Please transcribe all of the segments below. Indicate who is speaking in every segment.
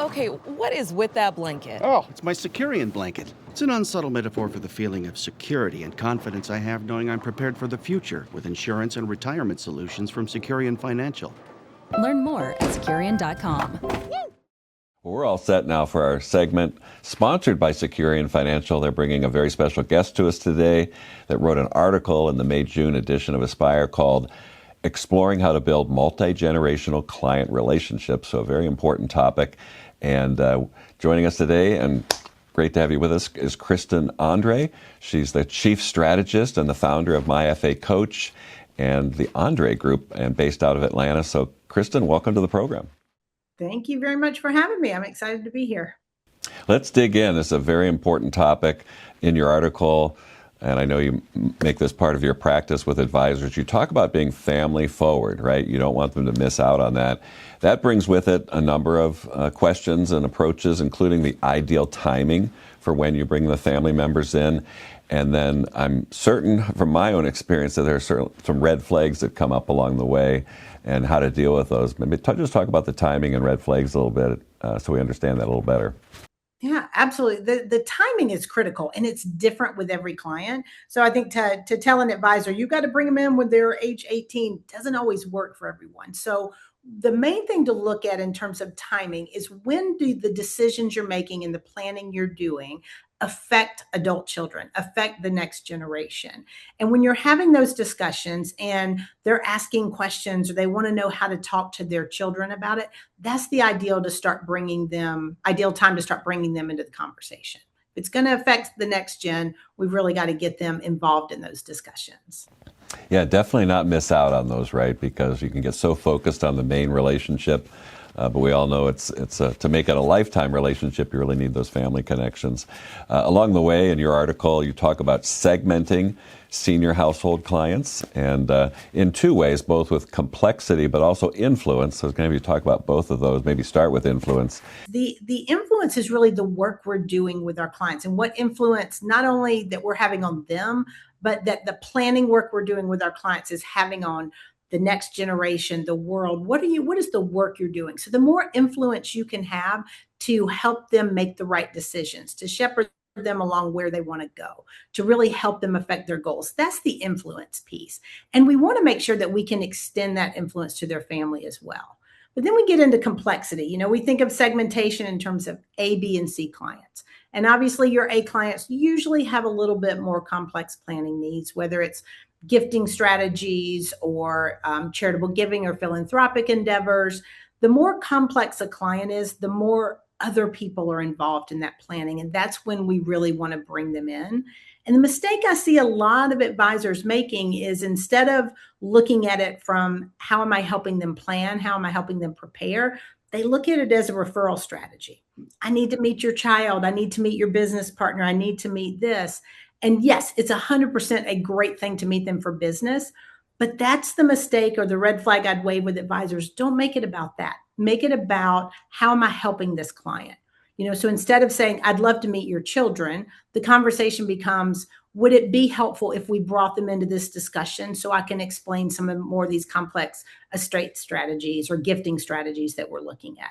Speaker 1: Okay, what is with that blanket?
Speaker 2: Oh, it's my Securian blanket. It's an unsubtle metaphor for the feeling of security and confidence I have knowing I'm prepared for the future with insurance and retirement solutions from Securian Financial.
Speaker 3: Learn more at Securian.com.
Speaker 4: We're all set now for our segment sponsored by Securian Financial. They're bringing a very special guest to us today that wrote an article in the May-June edition of Aspire called Exploring How to Build Multi-Generational Client Relationships. So a very important topic. And joining us today, and great to have you with us, is Kristin Andree. She's the chief strategist and the founder of MyFA Coach and the Andree Group, and based out of Atlanta. So Kristin, welcome to the program.
Speaker 5: Thank you very much for having me. I'm excited to be here.
Speaker 4: Let's dig in. This is a very important topic in your article, and I know you make this part of your practice with advisors. You talk about being family forward, right? You don't want them to miss out on that. That brings with it a number of questions and approaches, including the ideal timing for when you bring the family members in. And then I'm certain from my own experience that there are some red flags that come up along the way and how to deal with those. Maybe just talk about the timing and red flags a little bit so we understand that a little better.
Speaker 5: Yeah, absolutely. The timing is critical, and it's different with every client. So I think to tell an advisor, you got to bring them in when they're age 18 doesn't always work for everyone. So the main thing to look at in terms of timing is when do the decisions you're making and the planning you're doing affect adult children, affect the next generation. And when you're having those discussions and they're asking questions or they want to know how to talk to their children about it, that's the ideal time to start bringing them into the conversation. If it's going to affect the next gen, we've really got to get them involved in those discussions.
Speaker 4: Yeah, definitely not miss out on those, right? Because you can get so focused on the main relationship. But we all know it's to make it a lifetime relationship, you really need those family connections. Along the way, in your article, you talk about segmenting senior household clients, and in two ways, both with complexity but also influence. So I was going to have you talk about both of those. Maybe start with influence.
Speaker 5: The influence is really the work we're doing with our clients, and what influence not only that we're having on them, but that the planning work we're doing with our clients is having on the next generation, the world. What is the work you're doing? So the more influence you can have to help them make the right decisions, to shepherd them along where they want to go, to really help them affect their goals. That's the influence piece. And we want to make sure that we can extend that influence to their family as well. But then we get into complexity. You know, we think of segmentation in terms of A, B, and C clients. And obviously your A clients usually have a little bit more complex planning needs, whether it's gifting strategies or charitable giving or philanthropic endeavors. The more complex a client is, the more other people are involved in that planning. And that's when we really want to bring them in. And the mistake I see a lot of advisors making is instead of looking at it from how am I helping them plan, how am I helping them prepare, they look at it as a referral strategy. I need to meet your child. I need to meet your business partner. I need to meet this. And yes, it's 100% a great thing to meet them for business, but that's the mistake or the red flag I'd wave with advisors. Don't make it about that. Make it about how am I helping this client? You know, so instead of saying, I'd love to meet your children, the conversation becomes, would it be helpful if we brought them into this discussion so I can explain some of more of these complex estate strategies or gifting strategies that we're looking at?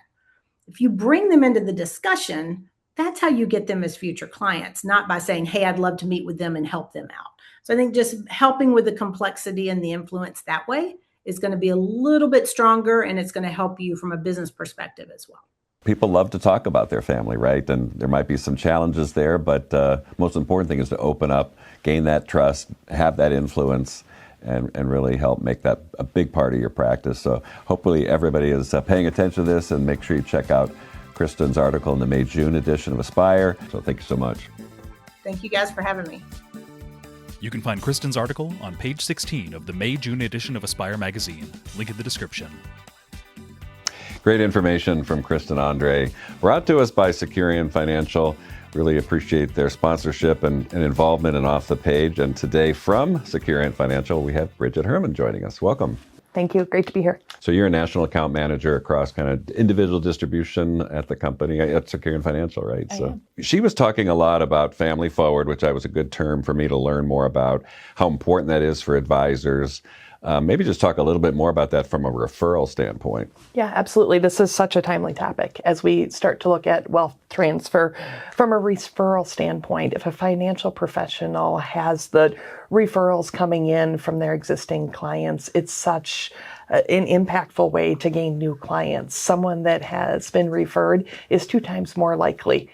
Speaker 5: If you bring them into the discussion, that's how you get them as future clients, not by saying, hey, I'd love to meet with them and help them out. So I think just helping with the complexity and the influence that way is going to be a little bit stronger, and it's going to help you from a business perspective as well.
Speaker 4: People love to talk about their family, right? And there might be some challenges there, but most important thing is to open up, gain that trust, have that influence, and really help make that a big part of your practice. So hopefully everybody is paying attention to this, and make sure you check out Kristin's article in the May-June edition of Aspire. So thank you so much.
Speaker 5: Thank you guys for having me.
Speaker 6: You can find Kristin's article on page 16 of the May-June edition of Aspire magazine. Link in the description.
Speaker 4: Great information from Kristin Andree, brought to us by Securian Financial. Really appreciate their sponsorship and involvement in Off the Page. And today from Securian Financial, we have Bridget Herman joining us. Welcome.
Speaker 7: Thank you. Great to be here.
Speaker 4: So you're a national account manager across kind of individual distribution at the company, at Securian Financial, right?
Speaker 7: I
Speaker 4: So
Speaker 7: am.
Speaker 4: she was talking a lot about family forward, which was a good term for me to learn more about how important that is for advisors. Maybe just talk a little bit more about that from a referral standpoint.
Speaker 7: Yeah, absolutely. This is such a timely topic as we start to look at wealth transfer from a referral standpoint. If a financial professional has the referrals coming in from their existing clients, it's such an impactful way to gain new clients. Someone that has been referred is 2 times more likely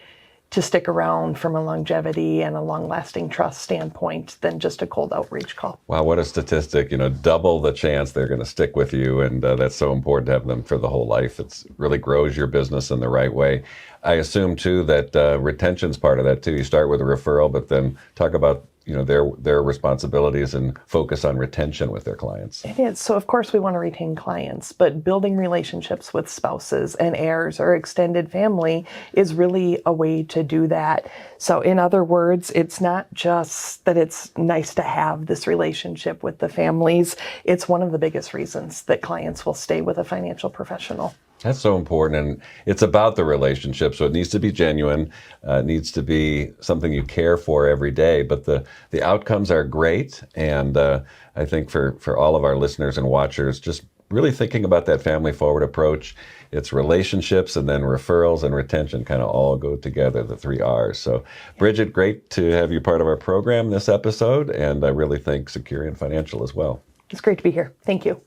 Speaker 7: to stick around from a longevity and a long-lasting trust standpoint than just a cold outreach call.
Speaker 4: Wow, what a statistic. Double the chance they're going to stick with you, and that's so important to have them for the whole life. It really grows your business in the right way. I assume, too, that retention's part of that, too. You start with a referral, but then talk about their responsibilities and focus on retention with their clients.
Speaker 7: It is. So, of course, we want to retain clients, but building relationships with spouses and heirs or extended family is really a way to do that. So, in other words, it's not just that it's nice to have this relationship with the families. It's one of the biggest reasons that clients will stay with a financial professional.
Speaker 4: That's so important, and it's about the relationship, so it needs to be genuine. It needs to be something you care for every day, but the outcomes are great, and I think for all of our listeners and watchers, just really thinking about that family-forward approach. It's relationships and then referrals and retention kind of all go together, the 3 R's. So, Bridget, great to have you part of our program this episode, and I really thank Securian Financial as well.
Speaker 7: It's great to be here. Thank you.